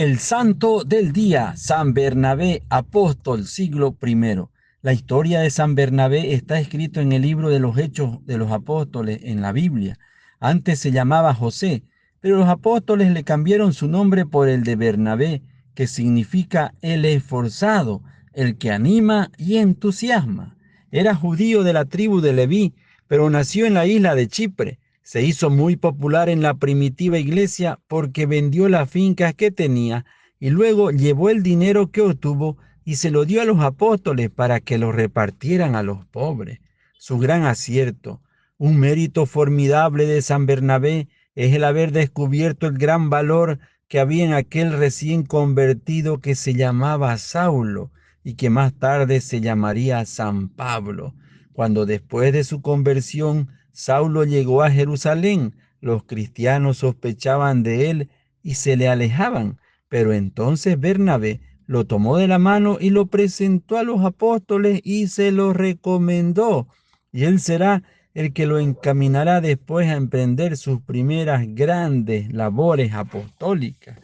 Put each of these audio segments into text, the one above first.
El santo del día, San Bernabé, apóstol, siglo primero. La historia de San Bernabé está escrito en el libro de los Hechos de los Apóstoles en la Biblia. Antes se llamaba José, pero los apóstoles le cambiaron su nombre por el de Bernabé, que significa el esforzado, el que anima y entusiasma. Era judío de la tribu de Leví, pero nació en la isla de Chipre. Se hizo muy popular en la primitiva iglesia porque vendió las fincas que tenía y luego llevó el dinero que obtuvo y se lo dio a los apóstoles para que lo repartieran a los pobres. Su gran acierto, un mérito formidable de San Bernabé, es el haber descubierto el gran valor que había en aquel recién convertido que se llamaba Saulo y que más tarde se llamaría San Pablo. Cuando después de su conversión Saulo llegó a Jerusalén, los cristianos sospechaban de él y se le alejaban, pero entonces Bernabé lo tomó de la mano y lo presentó a los apóstoles y se lo recomendó. Y él será el que lo encaminará después a emprender sus primeras grandes labores apostólicas.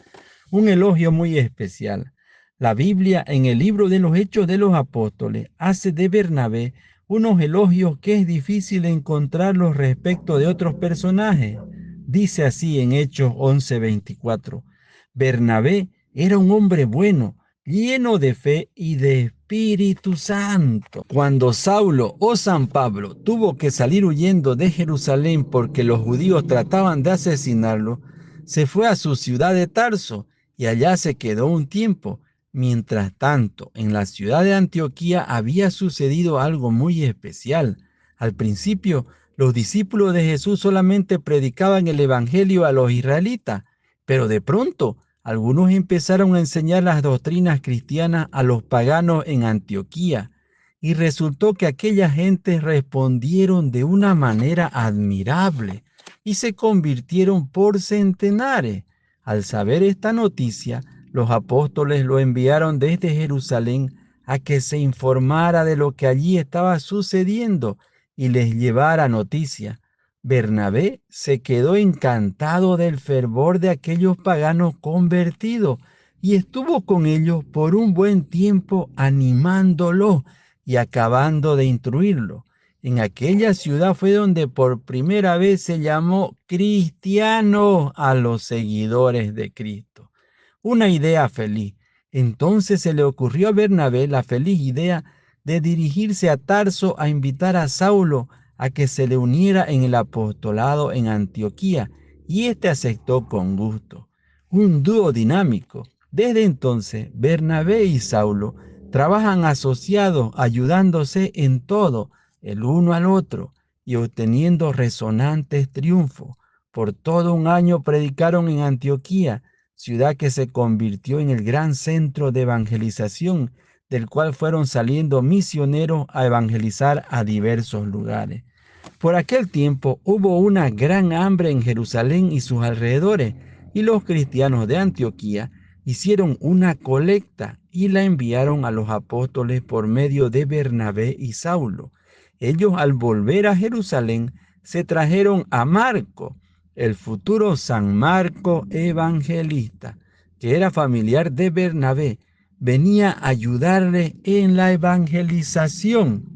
Un elogio muy especial. La Biblia en el libro de los Hechos de los Apóstoles hace de Bernabé unos elogios que es difícil encontrarlos respecto de otros personajes. Dice así en Hechos 11:24. Bernabé era un hombre bueno, lleno de fe y de Espíritu Santo. Cuando Saulo o San Pablo tuvo que salir huyendo de Jerusalén porque los judíos trataban de asesinarlo, se fue a su ciudad de Tarso y allá se quedó un tiempo. Mientras tanto, en la ciudad de Antioquía había sucedido algo muy especial. Al principio, los discípulos de Jesús solamente predicaban el evangelio a los israelitas, pero de pronto algunos empezaron a enseñar las doctrinas cristianas a los paganos en Antioquía, y resultó que aquella gente respondieron de una manera admirable y se convirtieron por centenares. Al saber esta noticia, los apóstoles lo enviaron desde Jerusalén a que se informara de lo que allí estaba sucediendo y les llevara noticia. Bernabé se quedó encantado del fervor de aquellos paganos convertidos y estuvo con ellos por un buen tiempo animándolos y acabando de instruirlos. En aquella ciudad fue donde por primera vez se llamó cristiano a los seguidores de Cristo. Una idea feliz. Entonces se le ocurrió a Bernabé la feliz idea de dirigirse a Tarso a invitar a Saulo a que se le uniera en el apostolado en Antioquía, y éste aceptó con gusto. Un dúo dinámico. Desde entonces, Bernabé y Saulo trabajan asociados, ayudándose en todo, el uno al otro, y obteniendo resonantes triunfos. Por todo un año predicaron en Antioquía, ciudad que se convirtió en el gran centro de evangelización, del cual fueron saliendo misioneros a evangelizar a diversos lugares. Por aquel tiempo hubo una gran hambre en Jerusalén y sus alrededores, y los cristianos de Antioquía hicieron una colecta y la enviaron a los apóstoles por medio de Bernabé y Saulo. Ellos, al volver a Jerusalén, se trajeron a Marco, el futuro San Marco evangelista, que era familiar de Bernabé. Venía a ayudarle en la evangelización.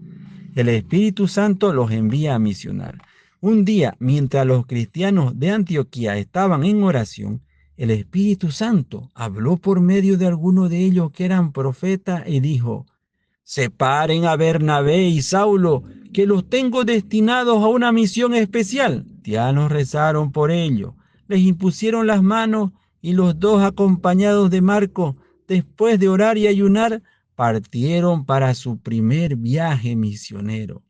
El Espíritu Santo los envía a misionar. Un día, mientras los cristianos de Antioquía estaban en oración, el Espíritu Santo habló por medio de algunos de ellos que eran profetas y dijo: separen a Bernabé y Saulo, que los tengo destinados a una misión especial. Los cristianos rezaron por ellos, les impusieron las manos y los dos, acompañados de Marcos, después de orar y ayunar, partieron para su primer viaje misionero,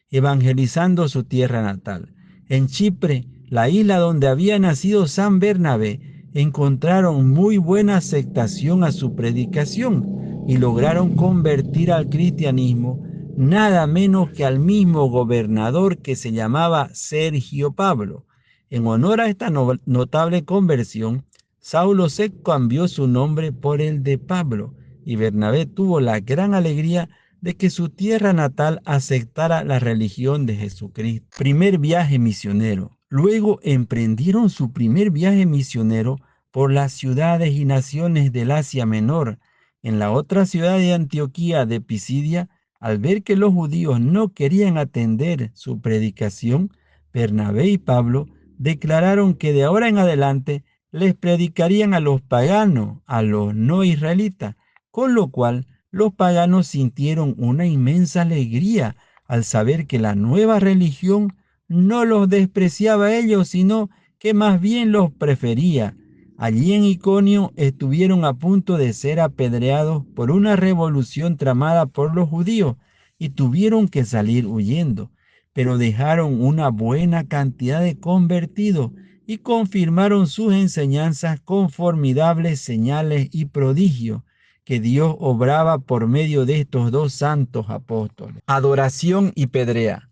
evangelizando su tierra natal. En Chipre, la isla donde había nacido San Bernabé, encontraron muy buena aceptación a su predicación y lograron convertir al cristianismo nada menos que al mismo gobernador que se llamaba Sergio Pablo. En honor a esta notable conversión, Saulo se cambió su nombre por el de Pablo, y Bernabé tuvo la gran alegría de que su tierra natal aceptara la religión de Jesucristo. Primer viaje misionero. Luego emprendieron su primer viaje misionero por las ciudades y naciones del Asia Menor. En la otra ciudad de Antioquía de Pisidia, al ver que los judíos no querían atender su predicación, Bernabé y Pablo declararon que de ahora en adelante les predicarían a los paganos, a los no israelitas, con lo cual los paganos sintieron una inmensa alegría al saber que la nueva religión no los despreciaba a ellos, sino que más bien los prefería. Allí en Iconio estuvieron a punto de ser apedreados por una revolución tramada por los judíos y tuvieron que salir huyendo, pero dejaron una buena cantidad de convertidos y confirmaron sus enseñanzas con formidables señales y prodigios que Dios obraba por medio de estos dos santos apóstoles. Adoración y pedrea.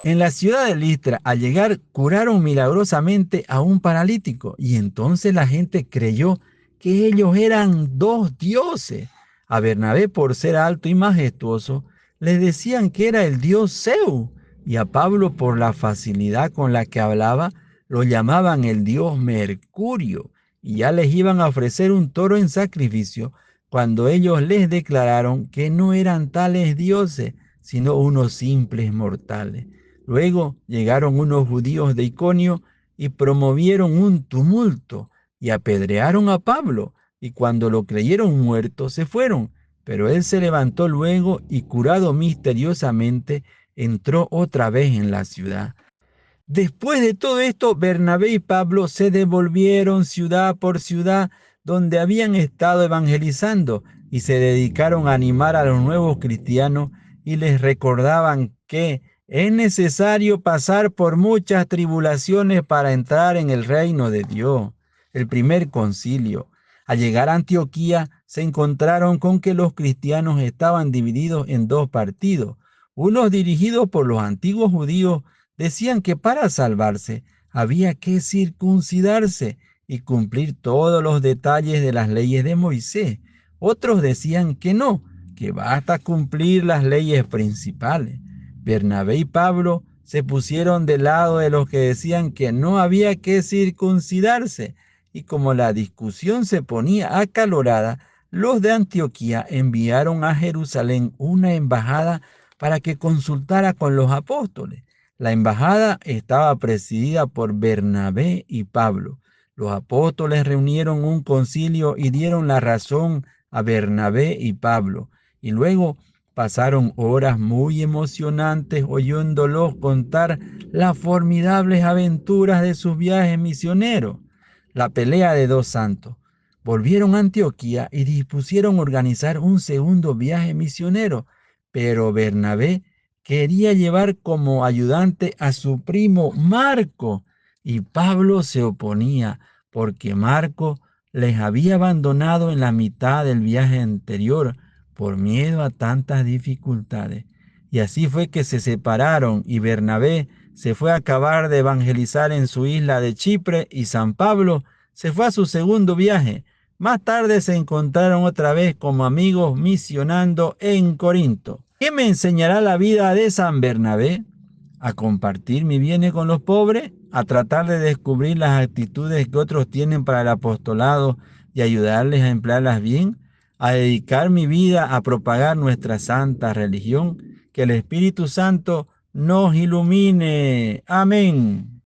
En la ciudad de Listra, al llegar, curaron milagrosamente a un paralítico y entonces la gente creyó que ellos eran dos dioses. A Bernabé, por ser alto y majestuoso, les decían que era el dios Zeus, y a Pablo, por la facilidad con la que hablaba, lo llamaban el dios Mercurio, y ya les iban a ofrecer un toro en sacrificio cuando ellos les declararon que no eran tales dioses, sino unos simples mortales. Luego llegaron unos judíos de Iconio y promovieron un tumulto y apedrearon a Pablo, y cuando lo creyeron muerto se fueron. Pero él se levantó luego y, curado misteriosamente, entró otra vez en la ciudad. Después de todo esto, Bernabé y Pablo se devolvieron ciudad por ciudad donde habían estado evangelizando y se dedicaron a animar a los nuevos cristianos y les recordaban que es necesario pasar por muchas tribulaciones para entrar en el reino de Dios. El primer concilio. Al llegar a Antioquía, se encontraron con que los cristianos estaban divididos en dos partidos, unos dirigidos por los antiguos judíos. Decían que para salvarse había que circuncidarse y cumplir todos los detalles de las leyes de Moisés. Otros decían que no, que basta cumplir las leyes principales. Bernabé y Pablo se pusieron del lado de los que decían que no había que circuncidarse, y como la discusión se ponía acalorada, los de Antioquía enviaron a Jerusalén una embajada para que consultara con los apóstoles. La embajada estaba presidida por Bernabé y Pablo. Los apóstoles reunieron un concilio y dieron la razón a Bernabé y Pablo, y luego pasaron horas muy emocionantes oyéndolos contar las formidables aventuras de sus viajes misioneros. La pelea de dos santos. Volvieron a Antioquía y dispusieron organizar un segundo viaje misionero, pero Bernabé quería llevar como ayudante a su primo Marco, y Pablo se oponía porque Marco les había abandonado en la mitad del viaje anterior por miedo a tantas dificultades. Y así fue que se separaron y Bernabé se fue a acabar de evangelizar en su isla de Chipre y San Pablo se fue a su segundo viaje. Más tarde se encontraron otra vez como amigos misionando en Corinto. ¿Qué me enseñará la vida de San Bernabé? A compartir mi bienes con los pobres, a tratar de descubrir las actitudes que otros tienen para el apostolado y ayudarles a emplearlas bien, a dedicar mi vida a propagar nuestra santa religión. Que el Espíritu Santo nos ilumine. Amén.